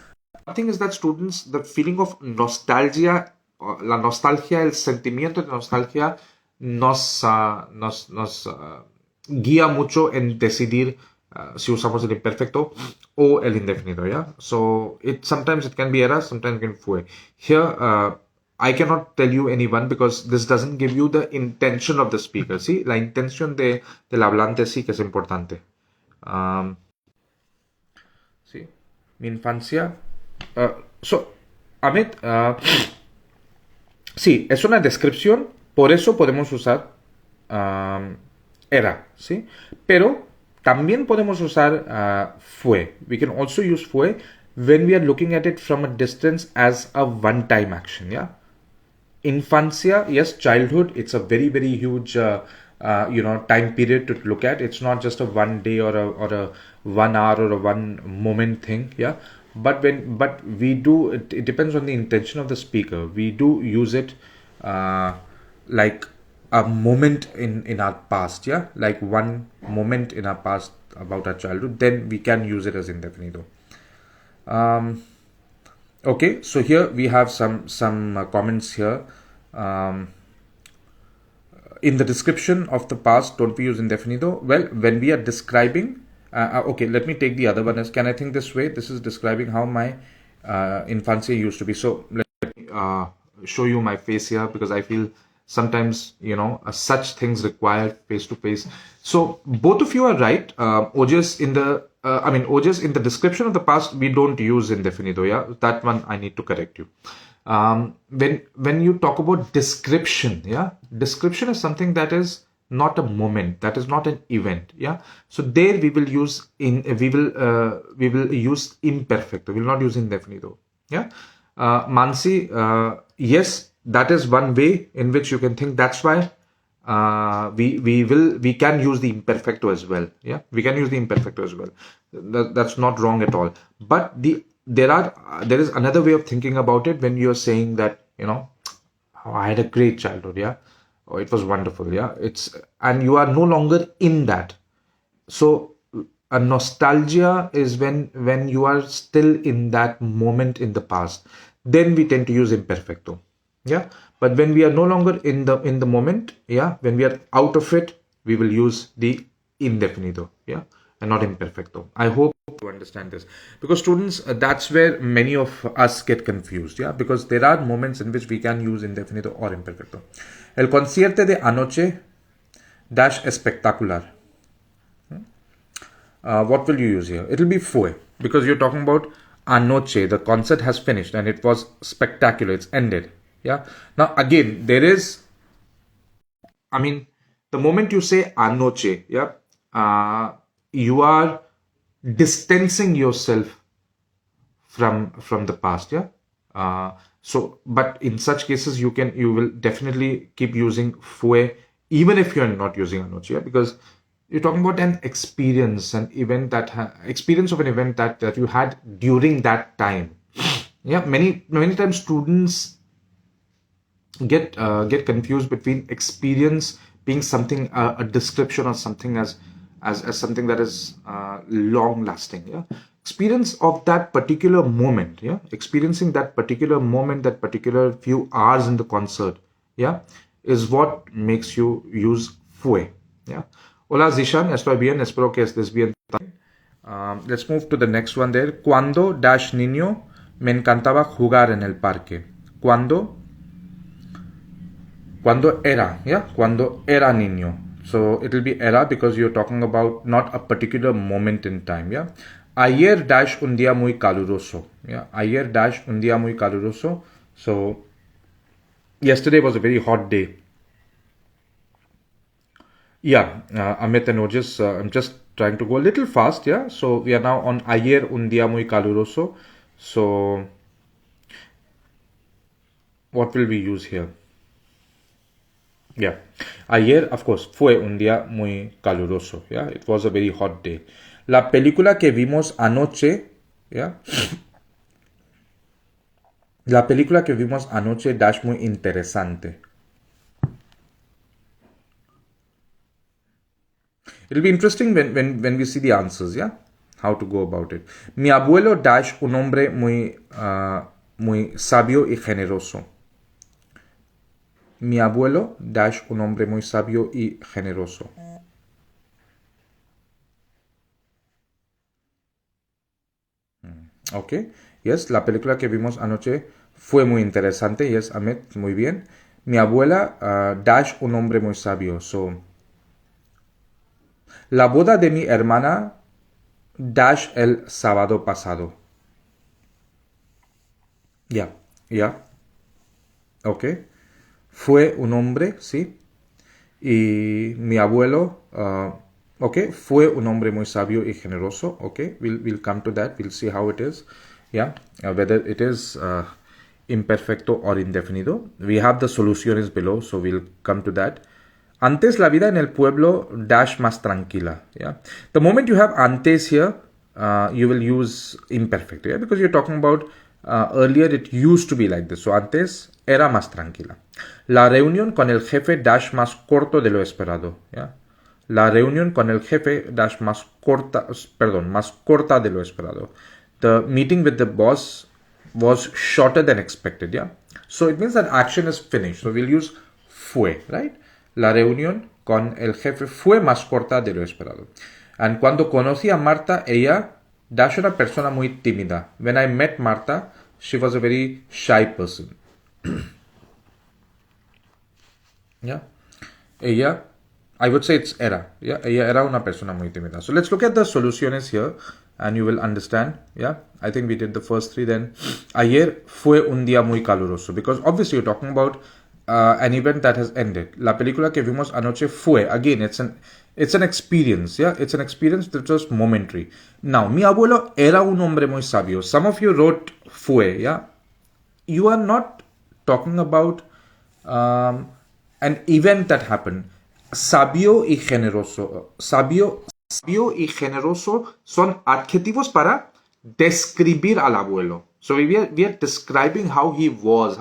one thing is that students, the feeling of nostalgia, la nostalgia, el sentimiento de nostalgia nos guía mucho en decidir si usamos el imperfecto o el indefinido, yeah? So sometimes it can be era, sometimes it can fue. Here, I cannot tell you anyone because this doesn't give you the intention of the speaker. ¿Sí? La intención del hablante sí que es importante. Sí. Mi infancia. So, Amit, sí, es una descripción, por eso podemos usar era, ¿sí? Pero también podemos usar fue. We can also use fue when we are looking at it from a distance as a one-time action, yeah? Infancia, yes, childhood, it's a very, very huge time period to look at. It's not just a 1 day or a 1 hour or a 1 moment thing, yeah. But we do, it depends on the intention of the speaker. We do use it like a moment in our past, yeah, like one moment in our past about our childhood. Then we can use it as indefinido. Okay, so here we have some comments here. In the description of the past, don't we use indefinido? Well, when we are describing, okay, let me take the other one as, can I think this way? This is describing how my infancia used to be. So let me show you my face here, because I feel sometimes, such things require face to face. So both of you are right. Ojas in the description of the past, we don't use indefinido. Yeah, that one I need to correct you. When you talk about description, yeah, description is something that is not a moment, that is not an event, yeah. So there we will use we will use imperfecto. We will not use indefinido, yeah. Mansi, yes, that is one way in which you can think. That's why we can use the imperfecto as well, yeah. We can use the imperfecto as well. That's not wrong at all. But there is another way of thinking about it when you're saying that, oh, I had a great childhood, yeah. Oh, it was wonderful, yeah. And you are no longer in that. So a nostalgia is when you are still in that moment in the past. Then we tend to use imperfecto. Yeah. But when we are no longer in the moment, yeah, when we are out of it, we will use the indefinido, yeah, and not imperfecto. I hope you understand this, because students, that's where many of us get confused, yeah, because there are moments in which we can use indefinido or imperfecto. El concierto de anoche dash espectacular. What will you use here? It will be fue, because you're talking about anoche. The concert has finished and it was spectacular. It's ended. Yeah. Now again, there is, I mean, the moment you say anoche, yeah, you are distancing yourself from the past, yeah. So, but in such cases, you will definitely keep using fue, even if you're not using anoche, yeah, because you're talking about an experience, an event experience of an event that you had during that time. Yeah, many times students get confused between experience being something, a description, or something as something that is long lasting. Yeah, experience of that particular moment. Yeah, experiencing that particular moment, that particular few hours in the concert. Yeah, is what makes you use fue. Yeah. Hola Zishan, estoy bien, espero que estés bien. Let's move to the next one there. Cuando dash niño me encantaba jugar en el parque. Cuando era, yeah, cuando era niño. So it will be era because you're talking about not a particular moment in time, yeah. Ayer dash un día muy caluroso, yeah. Ayer dash un día muy caluroso. So yesterday was a very hot day. Yeah, Amit and Ojas, I'm just trying to go a little fast, yeah. So we are now on ayer un día muy caluroso. So what will we use here? Yeah. Ayer, of course, fue un día muy caluroso. Yeah, it was a very hot day. La película que vimos anoche, yeah. La película que vimos anoche dash muy interesante. It'll be interesting when we see the answers, yeah, how to go about it. Mi abuelo dash un hombre muy sabio y generoso. Mi abuelo dash un hombre muy sabio y generoso. Ok, yes, la película que vimos anoche fue muy interesante. Yes, Amit, muy bien. Mi abuela dash un hombre muy sabio. So, la boda de mi hermana dash el sábado pasado. Ya, ya. Ok. Fue un hombre, sí. Y mi abuelo, ok, fue un hombre muy sabio y generoso. Ok, we'll come to that. We'll see how it is. Yeah, whether it is imperfecto or indefinido. We have the solutions below, so we'll come to that. Antes la vida en el pueblo dash más tranquila. Yeah, the moment you have antes here, you will use imperfecto. Yeah, because you're talking about earlier it used to be like this. So antes era más tranquila. La reunión con el jefe dash más corto de lo esperado. Yeah. La reunión con el jefe dash más corta de lo esperado. The meeting with the boss was shorter than expected. Yeah. So it means that action is finished. So we'll use fue, right? La reunión con el jefe fue más corta de lo esperado. And cuando conocí a Marta, ella dash una persona muy tímida. When I met Marta, she was a very shy person. Yeah. Ella, I would say it's era. Yeah. Ella era una persona muy tímida. So let's look at the solutions here and you will understand. Yeah. I think we did the first three then. Ayer fue un día muy caluroso. Because obviously you're talking about an event that has ended. La película que vimos anoche fue. Again, it's an experience. Yeah. It's an experience that was momentary. Now, mi abuelo era un hombre muy sabio. Some of you wrote fue. Yeah. You are not talking about an event that happened. Sabio y generoso. Sabio y generoso son adjetivos para describir al abuelo. So we are describing how he was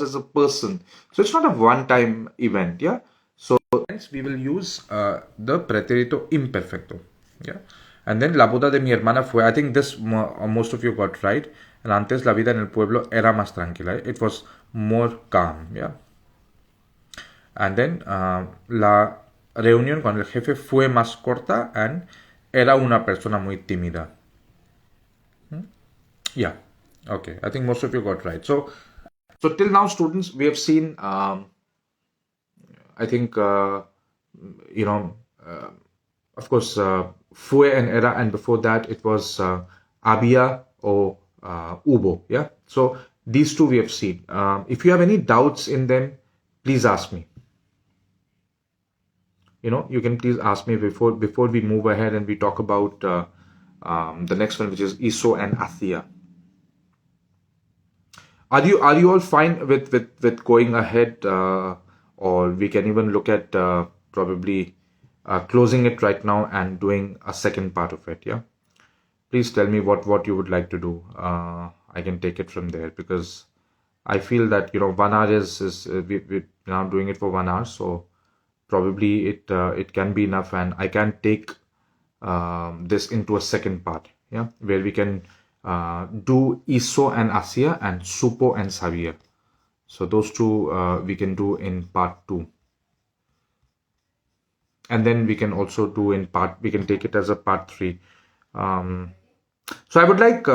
as a person. So it's not a one-time event, yeah. So hence we will use the pretérito imperfecto, yeah. And then la boda de mi hermana fue, I think this most of you got right. And antes la vida en el pueblo era más tranquila. It was more calm, yeah. And then la reunión con el jefe fue más corta and era una persona muy tímida. Yeah. Okay. I think most of you got right. So till now, students, we have seen, I think, you know, of course, fue and era, and before that it was había or hubo. Yeah. So these two we have seen. If you have any doubts in them, please ask me. You know, you can please ask me before we move ahead and we talk about the next one, which is hizo and hacía. Are you all fine with going ahead, or we can even look at probably closing it right now and doing a second part of it? Yeah, please tell me what you would like to do. I can take it from there, because I feel that, you know, 1 hour is we're now doing it for 1 hour, so probably it can be enough, and I can take this into a second part, yeah, where we can do hizo and hacía and supo and sabía. So those two we can do in part 2. And then we can also do we can take it as a part 3. So I would like,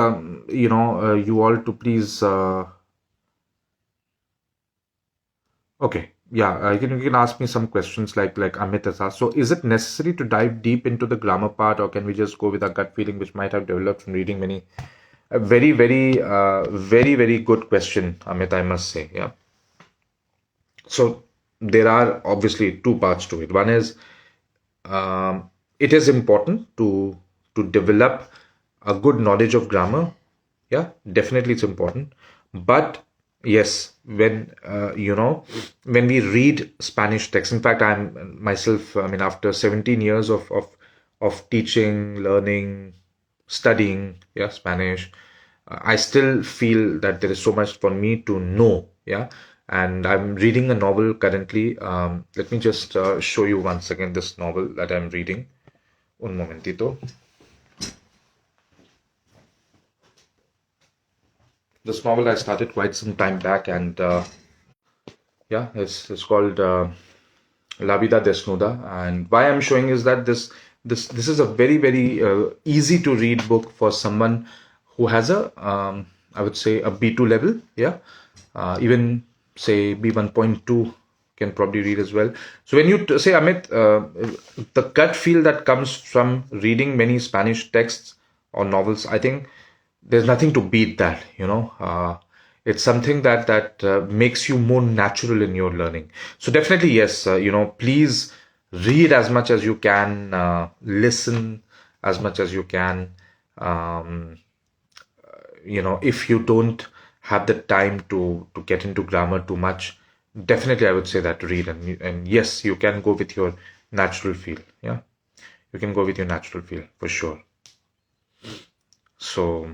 you know, you all to please, okay, yeah, you can ask me some questions like Amit has asked. So is it necessary to dive deep into the grammar part, or can we just go with our gut feeling, which might have developed from reading many? A very, very, very good question, Amit, I must say. Yeah. So there are obviously 2 parts to it. One is, it is important to develop a good knowledge of grammar. Yeah, definitely it's important. But yes, when you know, when we read Spanish text, in fact, I'm myself, I mean, after 17 years of teaching, learning, studying, yeah, Spanish, I still feel that there is so much for me to know, yeah. And I'm reading a novel currently. Let me just show you once again this novel that I'm reading. Un momentito. This novel I started quite some time back, and yeah, it's called La Vida Desnuda. And why I'm showing is that this is a very easy to read book for someone who has a I would say a B2 level, yeah, even say B1.2 can probably read as well. So when you say, Amit, the gut feel that comes from reading many Spanish texts or novels, I think there's nothing to beat that, you know. It's something that makes you more natural in your learning. So definitely, yes, you know, please read as much as you can, listen as much as you can. You know, if you don't have the time to get into grammar too much, definitely I would say that read, and yes, you can go with your natural feel. Yeah, you can go with your natural feel for sure. So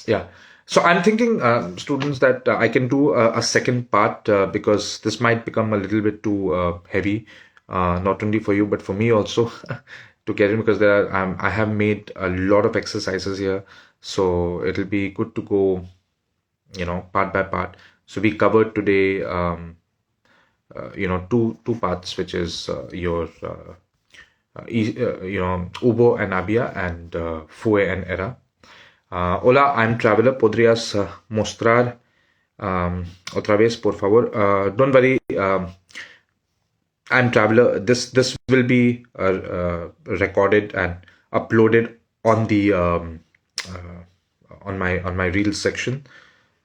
yeah, so I'm thinking, students, that I can do a second part, because this might become a little bit too heavy, not only for you but for me also to get in, because there are I have made a lot of exercises here, so it'll be good to go, you know, part by part. So we covered today, you know, two parts, which is your you know, hubo and había, and fue and era. Hola, I'm Traveler. ¿Podrías mostrar otra vez, por favor? Don't worry, I'm Traveler. This will be recorded and uploaded on the on my Reels section,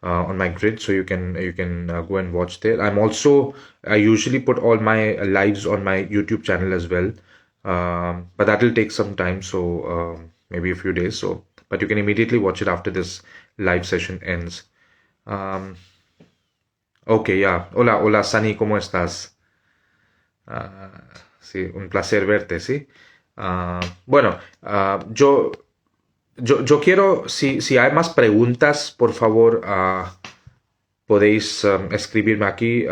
on my grid, so you can go and watch there. I usually put all my lives on my YouTube channel as well, but that will take some time, so maybe a few days. So, but you can immediately watch it after this live session ends. Okay, yeah. Hola, Sunny, ¿cómo estás? Sí, un placer verte, sí. Bueno, yo quiero, si hay más preguntas, por favor, podéis escribirme aquí.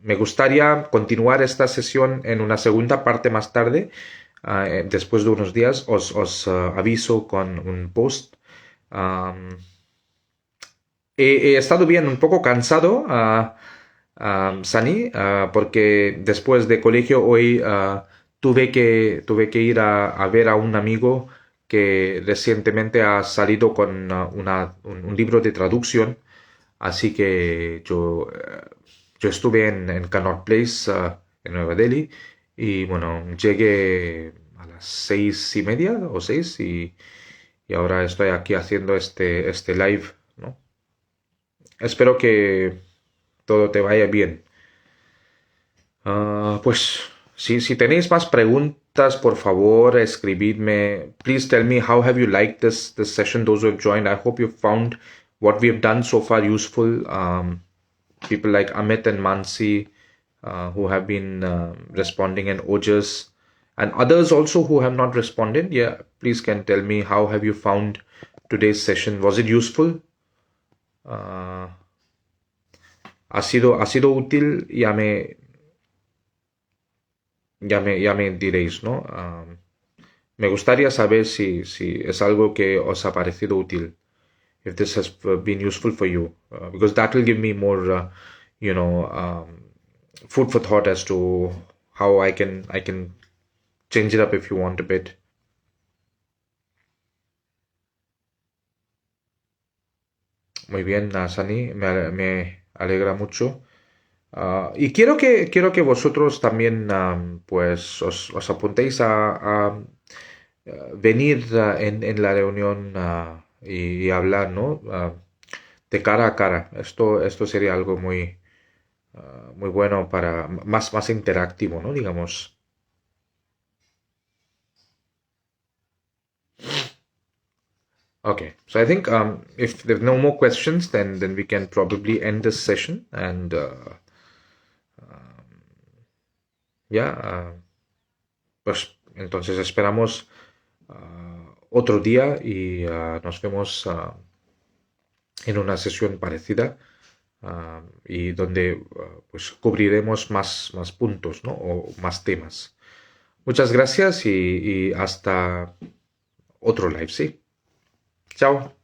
Me gustaría continuar esta sesión en una segunda parte más tarde. Después de unos días os aviso con un post. Am, he estado bien, un poco cansado, Sani, porque después de colegio hoy tuve que ir a ver a un amigo que recientemente ha salido con un libro de traducción. Así que yo estuve en Connaught Place, en Nueva Delhi, y bueno, llegué a las 6:30 o 6 y ahora estoy aquí haciendo este live, ¿no? Espero que todo te vaya bien. Pues si tenéis más preguntas, por favor, escribidme. Please tell me how have you liked this session, those who have joined. I hope you found what we have done so far useful. People like Amit and Mansi who have been responding, and Ojas and others also who have not responded. Yeah, please can tell me how have you found today's session. Was it useful? Uh, ha sido útil? Ya me diréis, ¿no? Me gustaría saber si es algo que os ha parecido útil. If this has been useful for you, because that will give me more, you know, food for thought as to how I can change it up if you want a bit. Muy bien, Sani, me alegra mucho. Y quiero que vosotros también pues os apuntéis a venir en la reunión y hablar, ¿no? De cara a cara. Esto sería algo muy bueno para más interactivo, ¿no? Digamos. Okay, so I think if there are no more questions, then we can probably end this session and ya, pues entonces esperamos otro día y nos vemos en una sesión parecida y donde pues cubriremos más puntos, ¿no? O más temas. Muchas gracias y hasta otro live, ¿sí? Chao.